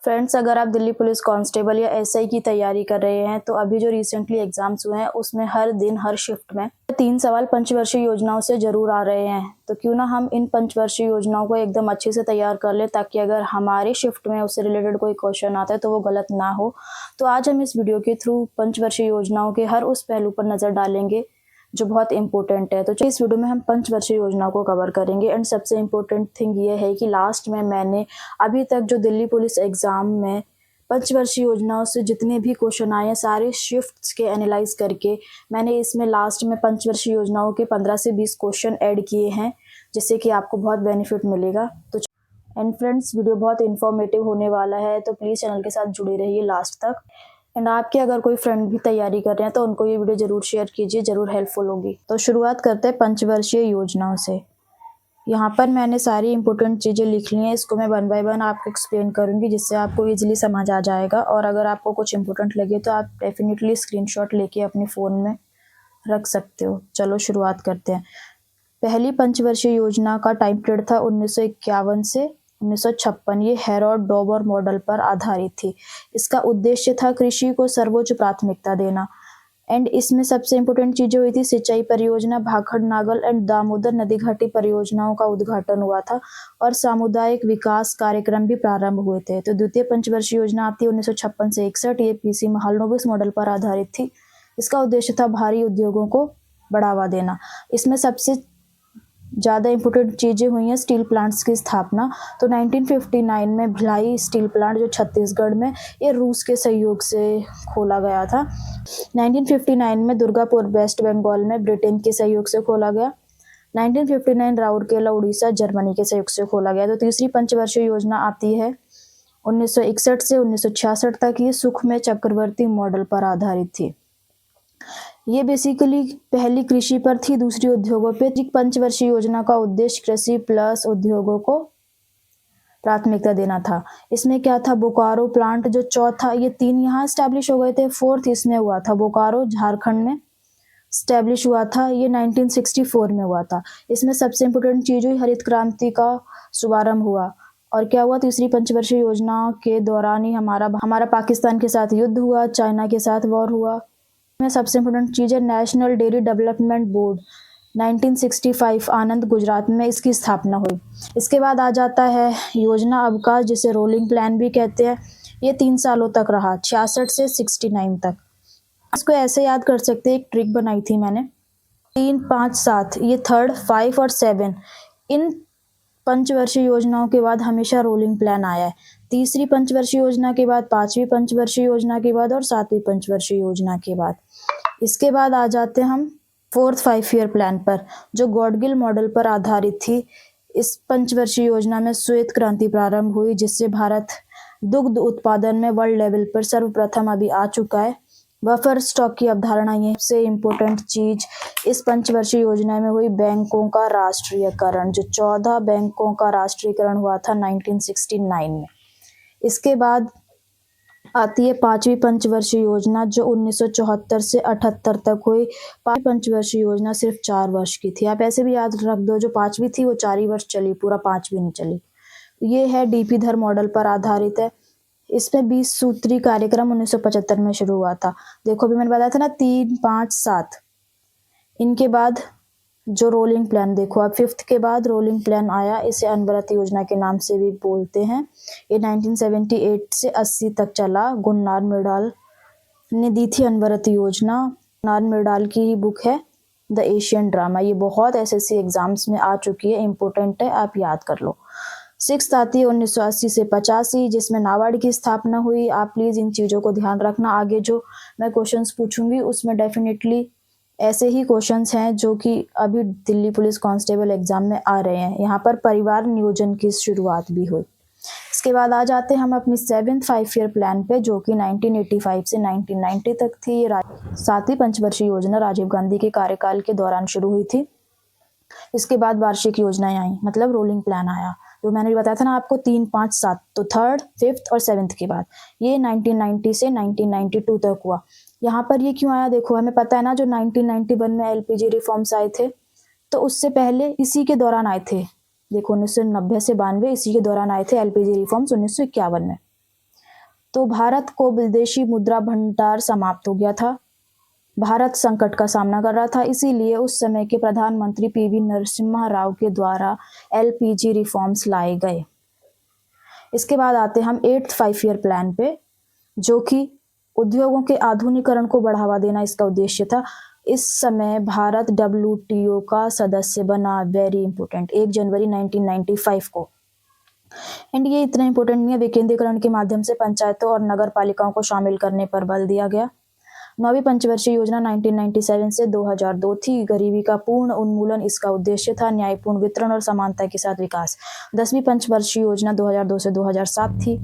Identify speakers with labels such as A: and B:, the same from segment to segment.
A: Friends, अगर आप Delhi police constable या एसआई की तैयारी कर रहे हैं तो अभी जो रिसेंटली एग्जाम्स हुए हैं उसमें हर दिन हर शिफ्ट में 3 सवाल पंचवर्षीय योजनाओं से जरूर आ रहे हैं। तो क्यों ना हम इन पंचवर्षीय योजनाओं को एकदम अच्छे से तैयार कर ले ताकि अगर हमारी शिफ्ट में उससे रिलेटेड कोई क्वेश्चन आता है तो वो गलत ना हो। तो आज हम इस वीडियो के थ्रू पंचवर्षीय योजनाओं के हर उस पहलू पर नजर डालेंगे जो बहुत इंपॉर्टेंट है। तो इस वीडियो में हम पंचवर्षीय योजनाओं को कवर करेंगे एंड सबसे इम्पोर्टेंट थिंग ये है कि लास्ट में मैंने अभी तक जो दिल्ली पुलिस एग्जाम में पंचवर्षीय योजनाओं से जितने भी क्वेश्चन आए हैं सारे शिफ्ट्स के एनालाइज करके मैंने इसमें लास्ट में पंचवर्षीय योजनाओं के 15 से 20 क्वेश्चन ऐड किए हैं, जिससे कि आपको बहुत बेनिफिट मिलेगा। तो एंड फ्रेंड्स, वीडियो बहुत इन्फॉर्मेटिव होने वाला है, तो प्लीज़ चैनल के साथ जुड़े रहिए लास्ट तक। एंड आपके अगर कोई फ्रेंड भी तैयारी कर रहे हैं तो उनको ये वीडियो जरूर शेयर कीजिए, जरूर हेल्पफुल होगी। तो शुरुआत करते हैं पंचवर्षीय योजनाओं से। यहाँ पर मैंने सारी इंपॉर्टेंट चीज़ें लिख ली हैं, इसको मैं वन बाय वन आपको एक्सप्लेन करूँगी जिससे आपको इजीली समझ आ जाएगा। और अगर आपको कुछ इंपॉर्टेंट लगे तो आप डेफिनेटली स्क्रीनशॉट लेके अपने फ़ोन में रख सकते हो। चलो शुरुआत करते हैं। पहली पंचवर्षीय योजना का टाइम पीरियड था 1951 से 1956। ये हेरोड डोबर मॉडल पर आधारित थी। इसका उद्देश्य था कृषि को सर्वोच्च प्राथमिकता देना। एंड इसमें सबसे इम्पोर्टेंट चीज़ें हुई थी, सिंचाई परियोजना, भाखड़ नागल एंड दामोदर नदी घाटी परियोजनाओं का उद्घाटन हुआ था और सामुदायिक विकास कार्यक्रम भी प्रारंभ हुए थे। तो द्वितीय पंचवर्षीय योजना आती है 1956 से 61। ये पीसी महालनोबिस मॉडल पर आधारित थी। इसका उद्देश्य था भारी उद्योगों को बढ़ावा देना। इसमें सबसे ज़्यादा इम्पोर्टेंट चीज़ें हुई हैं स्टील प्लांट्स की स्थापना। तो 1959 में भिलाई स्टील प्लांट जो छत्तीसगढ़ में, ये रूस के सहयोग से खोला गया था। 1959 में दुर्गापुर वेस्ट बंगाल में ब्रिटेन के सहयोग से खोला गया। 1959 राउरकेला उड़ीसा जर्मनी के सहयोग से खोला गया। तो तीसरी पंचवर्षीय योजना आती है 1961 से 1966 तक। ये सुखमय चक्रवर्ती मॉडल पर आधारित थी। ये बेसिकली पहली कृषि पर थी, दूसरी उद्योगों पे। पंचवर्षीय योजना का उद्देश्य कृषि प्लस उद्योगों को प्राथमिकता देना था। इसमें क्या था, बोकारो प्लांट जो चौथा, ये 3 यहाँ स्टैब्लिश हो गए थे। 4th इसमें हुआ था बोकारो, झारखंड में स्टैब्लिश हुआ था। ये 1964 में हुआ था। इसमें सबसे इम्पोर्टेंट चीज हुई हरित क्रांति का शुभारंभ हुआ। और क्या हुआ, तीसरी पंचवर्षीय योजना के दौरान ही हमारा पाकिस्तान के साथ युद्ध हुआ, चाइना के साथ वॉर हुआ। में सबसे इम्पोर्टेंट चीज़ है नेशनल डेयरी डेवलपमेंट बोर्ड, 1965 आनंद गुजरात में इसकी स्थापना हुई। इसके बाद आ जाता है योजना अवकाश, जिसे रोलिंग प्लान भी कहते हैं। ये 3 सालों तक रहा, 66 से 69 तक। इसको ऐसे याद कर सकते हैं, एक ट्रिक बनाई थी मैंने, 3, 5, 7, ये 3rd, 5 और 7 इन पंचवर्षीय योजनाओं के बाद हमेशा रोलिंग प्लान आया है। तीसरी पंचवर्षीय योजना के बाद, 5वीं पंचवर्षीय योजना के बाद और 7वीं पंचवर्षीय योजना के बाद। इसके बाद आ जाते हैं हम 4th 5 ईयर प्लान पर, जो गॉडगिल मॉडल पर आधारित थी। इस पंचवर्षीय योजना में श्वेत क्रांति प्रारंभ हुई, जिससे भारत दुग्ध उत्पादन में वर्ल्ड लेवल पर सर्वप्रथम अभी आ चुका है। बफर स्टॉक की अवधारणा, ये सबसे इम्पोर्टेंट चीज इस पंचवर्षीय योजना में हुई। बैंकों का राष्ट्रीयकरण, जो 14 बैंकों का राष्ट्रीयकरण हुआ था 1969 में। इसके बाद आती है 5वीं पंचवर्षीय योजना, जो 1974 से 78 तक हुई। 5वीं पंचवर्षीय योजना सिर्फ 4 वर्ष की थी। आप ऐसे भी याद रख दो, जो 5वीं थी वो 4 ही वर्ष चली, पूरा 5वीं नहीं चली। ये है डीपी धर मॉडल पर आधारित है। इसमें 20 सूत्री कार्यक्रम 1975 में शुरू हुआ था। देखो अभी मैंने बताया था ना 3, 5, 7। इनके बाद जो रोलिंग प्लान, देखो अब 5th के बाद रोलिंग प्लान आया। इसे अनवरत योजना के नाम से भी बोलते हैं। ये 1978 से 80 तक चला। गुन्नार मृडाल ने दी थी अनवरत योजना। गुन्नार मृडाल की ही बुक है द एशियन ड्रामा। ये बहुत एसएससी एग्जाम्स में आ चुकी है, इंपॉर्टेंट है, आप याद कर लो। 6th आती है 1980 से 85, जिसमें नाबार्ड की स्थापना हुई। आप प्लीज़ इन चीज़ों को ध्यान रखना। आगे जो मैं क्वेश्चंस पूछूंगी उसमें डेफिनेटली ऐसे ही क्वेश्चंस हैं जो कि अभी दिल्ली पुलिस कांस्टेबल एग्जाम में आ रहे हैं। यहाँ पर परिवार नियोजन की शुरुआत भी हुई। इसके बाद आ जाते हैं हम अपनी 7th 5 ईयर प्लान पे, जो कि 1985 से 1990 तक थी। 7वीं पंचवर्षीय योजना राजीव गांधी के कार्यकाल के दौरान शुरू हुई थी। इसके बाद वार्षिक योजनाएं आई, मतलब रोलिंग प्लान आया। जो मैंने भी बताया था ना आपको, 3, 5, 7, तो 3rd, 5th और 7th के बाद ये 1990 से 1992 तक हुआ। यहाँ पर ये क्यों आया, देखो हमें पता है ना, जो 1991 में एलपीजी रिफॉर्म्स आए थे, तो उससे पहले इसी के दौरान आए थे। देखो 1990 से 92 इसी के दौरान आए थे एलपीजी रिफॉर्म्स 1951 में। तो भारत को विदेशी मुद्रा भंडार समाप्त हो गया था। भारत संकट का सामना कर रहा था, इसीलिए उस समय के प्रधानमंत्री पीवी नरसिम्हा राव के द्वारा एलपीजी रिफॉर्म्स लाए गए। इसके बाद आते हम 8th 5 ईयर प्लान पे, जो कि उद्योगों के आधुनिकीकरण को बढ़ावा देना इसका उद्देश्य था। इस समय भारत WTO का सदस्य बना, वेरी इंपॉर्टेंट, 1 जनवरी 1995 को। एंड ये इतना इंपॉर्टेंट नहीं है, विकेंद्रीकरण के माध्यम से पंचायतों और नगर पालिकाओं को शामिल करने पर बल दिया गया। 9वीं पंचवर्षीय योजना 1997 से 2002 थी। गरीबी का पूर्ण उन्मूलन इसका उद्देश्य था। न्यायपूर्ण वितरण और समानता के साथ विकास। 10वीं पंचवर्षीय योजना 2002 से 2007 थी।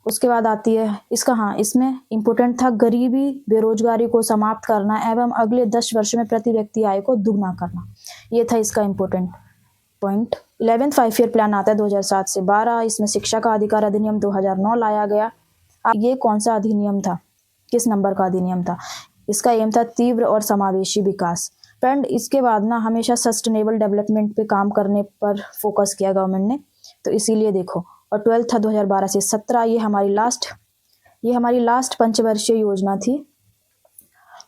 A: उसके बाद आती है इसमें इंपॉर्टेंट था गरीबी बेरोजगारी को समाप्त करना एवं अगले 10 वर्ष में प्रति व्यक्ति आय को दुगना करना। ये था इसका important point. 11th 5 year plan आता है 2007 से 12। इसमें शिक्षा का अधिकार अधिनियम 2009 लाया गया। ये कौन सा अधिनियम था, किस नंबर का अधिनियम था? इसका एम था तीव्र और समावेशी विकास। फ्रेंड, इसके बाद ना हमेशा सस्टेनेबल डेवलपमेंट पे काम करने पर फोकस किया गवर्नमेंट ने, तो इसीलिए देखो। और 12 था 2012 से 17। ये हमारी लास्ट पंचवर्षीय योजना थी।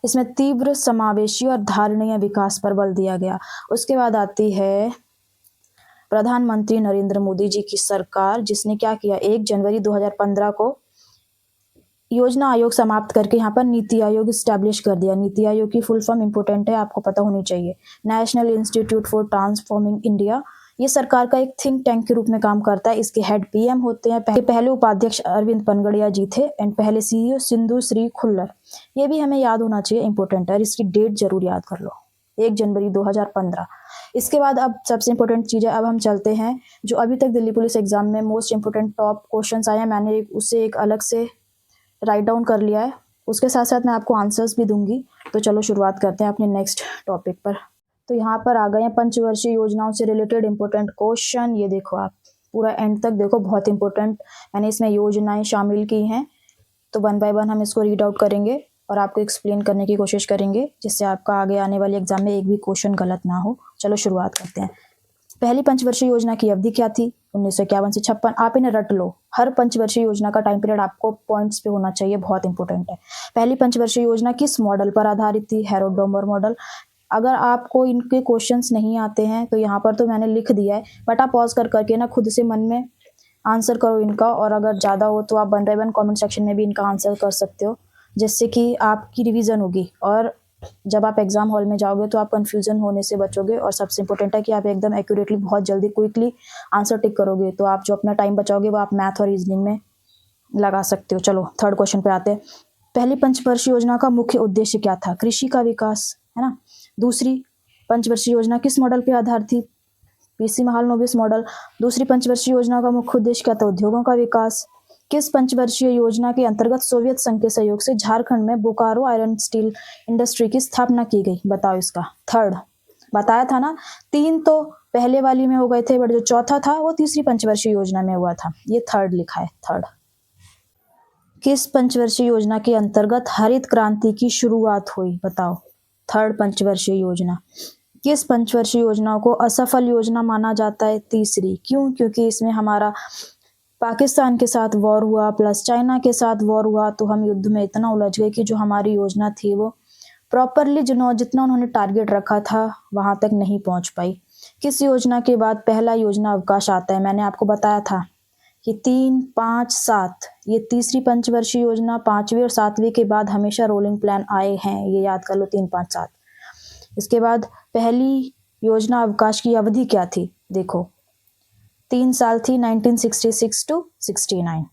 A: इसमें तीव्र समावेशी और धारणीय विकास पर बल दिया गया। उसके बाद आती है प्रधानमंत्री नरेंद्र मोदी जी की सरकार, जिसने क्या किया, 1 जनवरी 2015 को योजना आयोग समाप्त करके यहाँ पर नीति आयोग स्टैब्लिश कर दिया। नीति आयोग की फुल फॉर्म इंपॉर्टेंट है, आपको पता होनी चाहिए, national institute for transforming India. ये सरकार का एक थिंक टैंक के रूप में काम करता है। इसके हेड पीएम होते हैं। पहले उपाध्यक्ष अरविंद पनगड़िया जी थे एंड पहले सीईओ सिंधु श्री खुल्लर। ये भी हमें याद होना चाहिए, इंपॉर्टेंट है, और इसकी डेट जरूर याद कर लो, 1 जनवरी 2015। इसके बाद अब सबसे इंपॉर्टेंट चीज़ है, अब हम चलते हैं जो अभी तक दिल्ली पुलिस एग्जाम में मोस्ट इंपॉर्टेंट टॉप क्वेश्चन आए हैं। मैंने उससे एक अलग से राइट डाउन कर लिया है, उसके साथ साथ मैं आपको आंसर्स भी दूंगी। तो चलो शुरुआत करते हैं अपने नेक्स्ट टॉपिक पर। तो यहाँ पर आ गए हैं पंचवर्षीय योजनाओं से रिलेटेड इंपॉर्टेंट क्वेश्चन। ये देखो, आप पूरा एंड तक देखो, बहुत इंपॉर्टेंट मैंने इसमें योजनाएं शामिल की हैं। तो 1 बाय 1 हम इसको रीड आउट करेंगे और आपको एक्सप्लेन करने की कोशिश करेंगे, जिससे आपका आगे आने वाले एग्जाम में एक भी क्वेश्चन गलत ना हो। चलो शुरुआत करते हैं। पहली पंचवर्षीय योजना की अवधि क्या थी? 1951 से 56। आप इन्हें रट लो, हर पंचवर्षीय योजना का टाइम पीरियड आपको पॉइंट्स पे होना चाहिए, बहुत इंपॉर्टेंट है। पहली पंचवर्षीय योजना किस मॉडल पर आधारित थी? Herod-Domar model. अगर आपको इनके क्वेश्चंस नहीं आते हैं तो यहाँ पर तो मैंने लिख दिया है, बट आप पॉज करके ना खुद से मन में आंसर करो इनका, और अगर ज़्यादा हो तो आप 1 बाय 1 कॉमेंट सेक्शन में भी इनका आंसर कर सकते हो, जिससे कि आपकी रिवीजन होगी और जब आप एग्जाम हॉल में जाओगे तो आप कंफ्यूजन होने से बचोगे। और सबसे इंपॉर्टेंट है कि आप एकदम एक्यूरेटली, बहुत जल्दी, क्विकली आंसर टिक करोगे, तो आप जो अपना टाइम बचाओगे वो आप मैथ और रीजनिंग में लगा सकते हो। चलो थर्ड क्वेश्चन पे आते हैं। पहली पंचवर्षीय योजना का मुख्य उद्देश्य क्या था? कृषि का विकास, है ना। दूसरी पंचवर्षीय योजना किस मॉडल पे आधारित थी? PC Mahalanobis model. दूसरी पंचवर्षीय योजना का मुख्य उद्देश्य क्या था? उद्योगों का विकास। किस पंचवर्षीय योजना के अंतर्गत सोवियत संघ के सहयोग से झारखंड में बोकारो आयरन स्टील इंडस्ट्री की स्थापना की गई? बताओ इसका। थर्ड बताया था ना, 3 तो पहले वाली में हो गए थे, बट जो चौथा था वो तीसरी पंचवर्षीय योजना में हुआ था। ये थर्ड लिखा है, थर्ड। किस पंचवर्षीय योजना के अंतर्गत हरित क्रांति की शुरुआत हुई? बताओ। थर्ड पंचवर्षीय योजना। किस पंचवर्षीय योजना को असफल योजना माना जाता है? तीसरी। क्यों? क्योंकि इसमें हमारा पाकिस्तान के साथ वॉर हुआ प्लस चाइना के साथ वॉर हुआ, तो हम युद्ध में इतना उलझ गए कि जो हमारी योजना थी वो प्रॉपरली जितना उन्होंने टारगेट रखा था वहां तक नहीं पहुंच पाई। किस योजना के बाद पहला योजना अवकाश आता है? मैंने आपको बताया था कि 3, 5, 7 ये तीसरी पंचवर्षीय योजना, 5वीं और 7वीं के बाद हमेशा रोलिंग प्लान आए हैं, ये याद कर लो, 3, 5, 7। इसके बाद पहली योजना अवकाश की अवधि क्या थी? देखो 3 साल थी, 1966 to 69।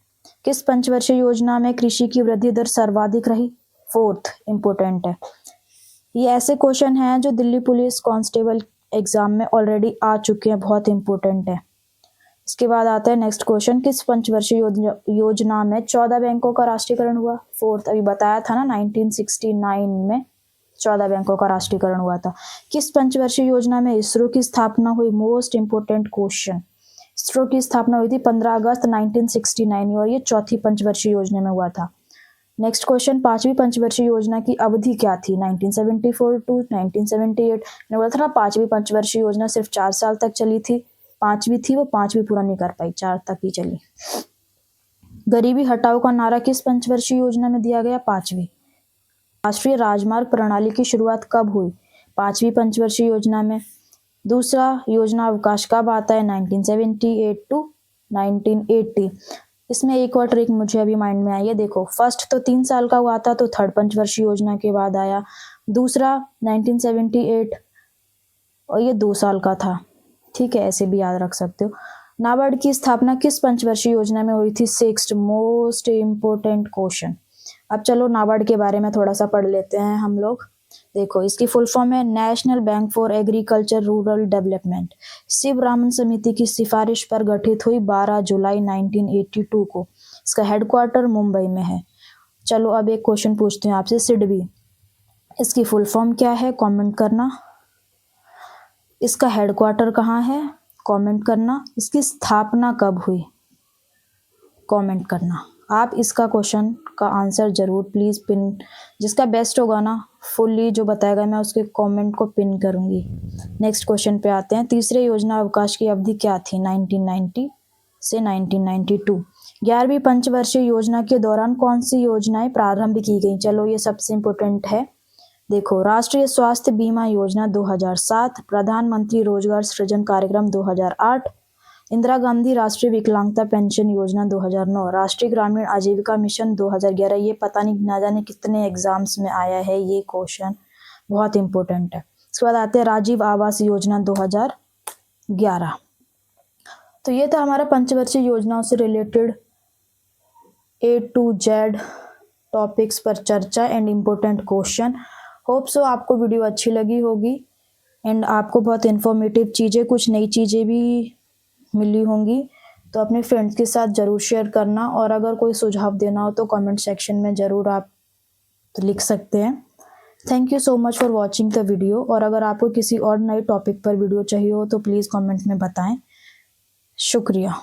A: किस पंचवर्षीय योजना में कृषि की वृद्धि दर सर्वाधिक रही? 4th इंपॉर्टेंट है। ये ऐसे क्वेश्चन हैं जो दिल्ली पुलिस कांस्टेबल एग्जाम में ऑलरेडी आ चुके हैं, बहुत इंपॉर्टेंट है। इसके बाद आता है नेक्स्ट क्वेश्चन, किस पंचवर्षीय योजना में 14 बैंकों का राष्ट्रीयकरण हुआ? 4th अभी बताया था ना, 1969 में 14 बैंकों का राष्ट्रीयकरण हुआ था। किस पंचवर्षीय योजना में इसरो की स्थापना हुई? Most important question. इसरो की स्थापना हुई थी 15 अगस्त 1969 और ये चौथी पंचवर्षीय योजना में हुआ था। नेक्स्ट क्वेश्चन, 5वीं पंचवर्षीय योजना की अवधि क्या थी? 1974 to 1978। मैंने बोला था ना 5वीं पंचवर्षीय योजना सिर्फ 4 साल तक चली थी, 5वीं थी वो 5वीं पूरा नहीं कर पाई, 4 तक ही चली। गरीबी हटाओ का नारा किस पंचवर्षीय योजना में दिया गया? 5वीं। राष्ट्रीय राजमार्ग प्रणाली की शुरुआत कब हुई? 5वीं पंचवर्षीय योजना में। दूसरा, योजना अवकाश कब आता है? 1978 टू 1980। इसमें एक और ट्रिक मुझे अभी माइंड में आई है, देखो फर्स्ट तो 3 साल का हुआ था, तो थर्ड पंचवर्षीय योजना के बाद आया। दूसरा 1978 और ये 2 साल का था, ठीक है, ऐसे भी याद रख सकते हो। नाबार्ड की स्थापना किस पंचवर्षीय योजना में हुई थी? 6th most important question. अब चलो नाबार्ड के बारे में थोड़ा सा पढ़ लेते हैं हम लोग। देखो इसकी फुल फॉर्म है national bank for agriculture rural development. Sivaraman समिति की सिफारिश पर गठित हुई 12 जुलाई 1982 को। इसका हेडक्वार्टर मुंबई में है। चलो अब एक क्वेश्चन पूछते हैं आपसे, सिडबी इसकी फुल फॉर्म क्या है? कमेंट करना। इसका हेडक्वार्टर कहाँ है? कमेंट करना। इसकी स्थापना कब हुई? कमेंट करना। आप इसका क्वेश्चन का आंसर जरूर प्लीज़ पिन, जिसका बेस्ट होगा ना फुल्ली जो बताएगा मैं उसके कमेंट को पिन करूंगी। नेक्स्ट क्वेश्चन पे आते हैं। तीसरे योजना अवकाश की अवधि क्या थी? 1990 से 1992। 11वीं पंचवर्षीय योजना के दौरान कौन सी योजनाएं प्रारंभ की गई? चलो ये सबसे इम्पोर्टेंट है। देखो राष्ट्रीय स्वास्थ्य बीमा योजना 2007, प्रधानमंत्री रोजगार सृजन कार्यक्रम 2008, इंदिरा गांधी राष्ट्रीय विकलांगता पेंशन योजना 2009, राष्ट्रीय ग्रामीण आजीविका मिशन 2011। ये पता नहीं ना जाने कितने एग्जाम्स में आया है ये क्वेश्चन, बहुत इंपॉर्टेंट है। इसके बाद आते हैं राजीव आवास योजना 2011। तो ये था हमारा पंचवर्षीय योजनाओं से related A to Z topics पर चर्चा and important question. Hope so आपको वीडियो अच्छी लगी होगी एंड आपको बहुत इन्फॉर्मेटिव चीज़ें, कुछ नई चीज़ें भी मिली होंगी। तो अपने फ्रेंड्स के साथ ज़रूर शेयर करना, और अगर कोई सुझाव देना हो तो कमेंट सेक्शन में ज़रूर आप लिख सकते हैं। Thank you so much for watching the video. और अगर आपको किसी और नए टॉपिक पर वीडियो चाहिए हो तो प्लीज़ कमेंट में बताएं। शुक्रिया।